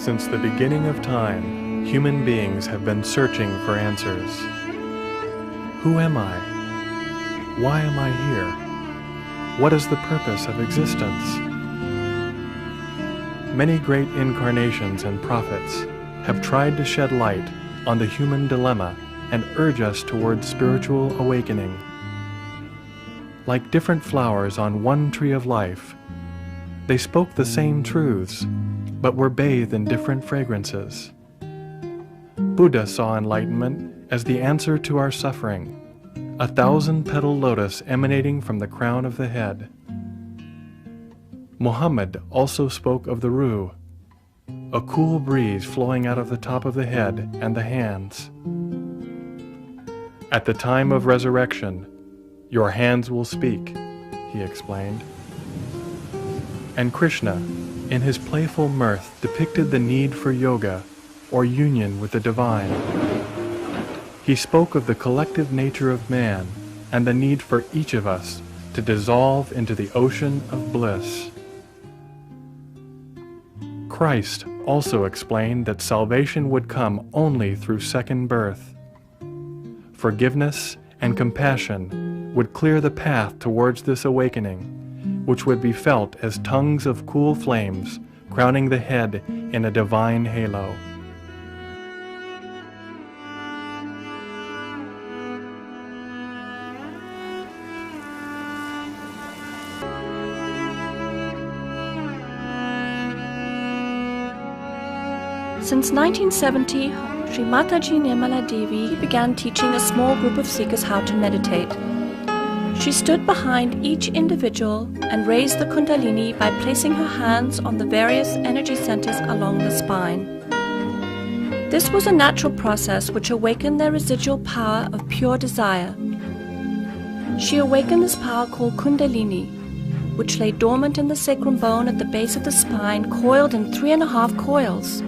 Since the beginning of time, human beings have been searching for answers. Who am I? Why am I here? What is the purpose of existence? Many great incarnations and prophets have tried to shed light on the human dilemma and urge us towards spiritual awakening. Like different flowers on one tree of life, they spoke the same truths, but were bathed in different fragrances. Buddha saw enlightenment as the answer to our suffering, a 1,000-petal lotus emanating from the crown of the head. Muhammad also spoke of the Ruh, a cool breeze flowing out of the top of the head and the hands. At the time of resurrection, your hands will speak, he explained. And Krishna, in his playful mirth, depicted the need for yoga, or union with the divine. He spoke of the collective nature of man and the need for each of us to dissolve into the ocean of bliss. Christ also explained that salvation would come only through second birth. Forgiveness and compassion would clear the path towards this awakening, which would be felt as tongues of cool flames crowning the head in a divine halo. Since 1970, Sri Mataji Nirmala Devi began teaching a small group of seekers how to meditate. She stood behind each individual and raised the Kundalini by placing her hands on the various energy centers along the spine. This was a natural process which awakened their residual power of pure desire. She awakened this power called Kundalini, which lay dormant in the sacrum bone at the base of the spine, coiled in 3.5 coils.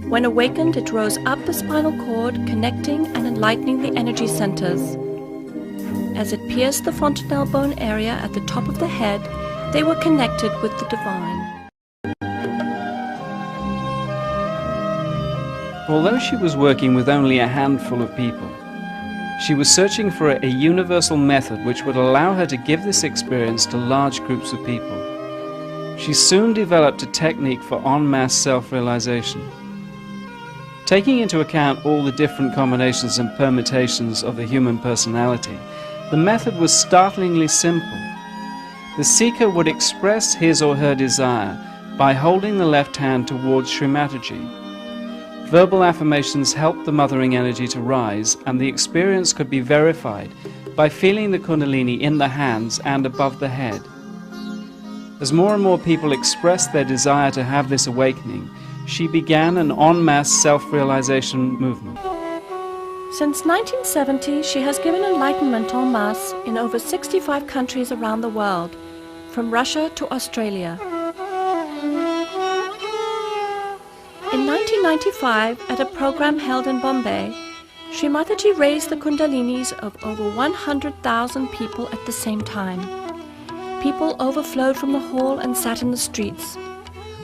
When awakened, it rose up the spinal cord, connecting and enlightening the energy centers. As it pierced the fontanelle bone area at the top of the head, they were connected with the divine. Although she was working with only a handful of people, she was searching for a universal method which would allow her to give this experience to large groups of people. She soon developed a technique for en masse self-realization. Taking into account all the different combinations and permutations of the human personality, the method was startlingly simple. The seeker would express his or her desire by holding the left hand towards Sri Mataji. Verbal affirmations helped the mothering energy to rise, and the experience could be verified by feeling the Kundalini in the hands and above the head. As more and more people expressed their desire to have this awakening, she began an en masse self-realization movement. Since 1970, she has given enlightenment en masse in over 65 countries around the world, from Russia to Australia. In 1995, at a program held in Bombay, Sri Mataji raised the Kundalinis of over 100,000 people at the same time. People overflowed from the hall and sat in the streets.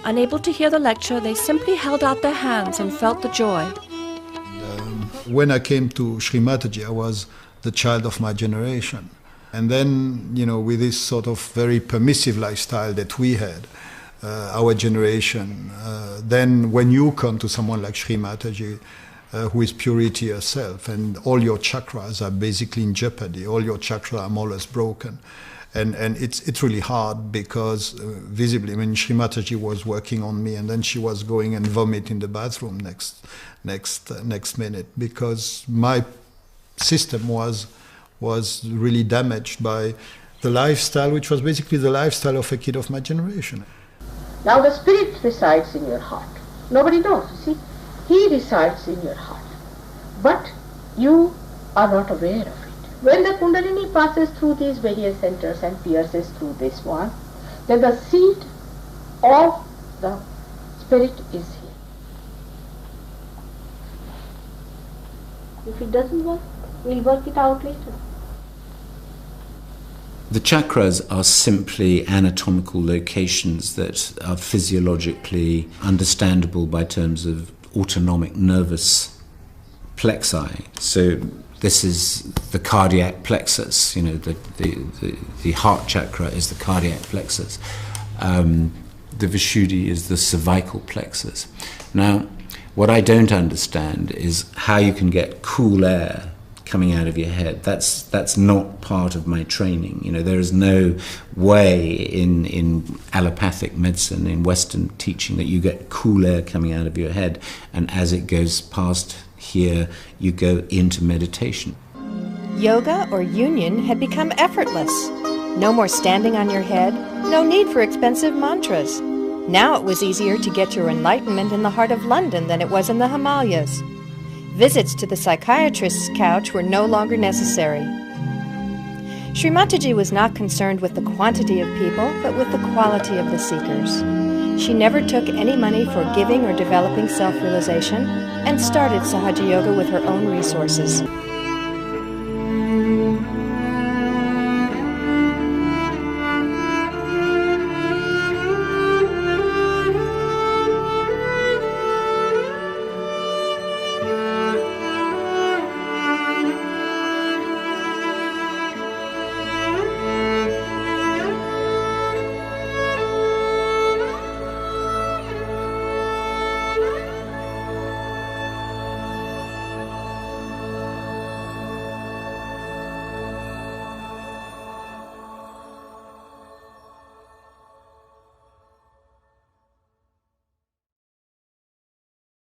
Unable to hear the lecture, they simply held out their hands and felt the joy. When I came to Sri Mataji, I was the child of my generation. And then, with this sort of very permissive lifestyle that we had, our generation, then when you come to someone like Sri Mataji, who is purity herself, and all your chakras are basically in jeopardy, all your chakras are more or less broken. And it's really hard because visibly, Sri Mataji was working on me, and then she was going and vomit in the bathroom next minute, because my system was really damaged by the lifestyle, which was basically the lifestyle of a kid of my generation. Now the spirit resides in your heart. Nobody knows, you see. He resides in your heart. But you are not aware of it. When the Kundalini passes through these various centers and pierces through this one, then the seat of the spirit is here. If it doesn't work, we'll work it out later. The chakras are simply anatomical locations that are physiologically understandable by terms of autonomic nervous plexi. So this is the cardiac plexus, you know, the heart chakra is the cardiac plexus. The Vishuddhi is the cervical plexus. Now, what I don't understand is how you can get cool air coming out of your head. That's not part of my training. You know, there is no way in allopathic medicine, in Western teaching, that you get cool air coming out of your head, and as it goes past here, you go into meditation. Yoga or union had become effortless. No more standing on your head, no need for expensive mantras. Now it was easier to get your enlightenment in the heart of London than it was in the Himalayas. Visits to the psychiatrist's couch were no longer necessary. Sri Mataji was not concerned with the quantity of people, but with the quality of the seekers. She never took any money for giving or developing self-realization, and started Sahaja Yoga with her own resources.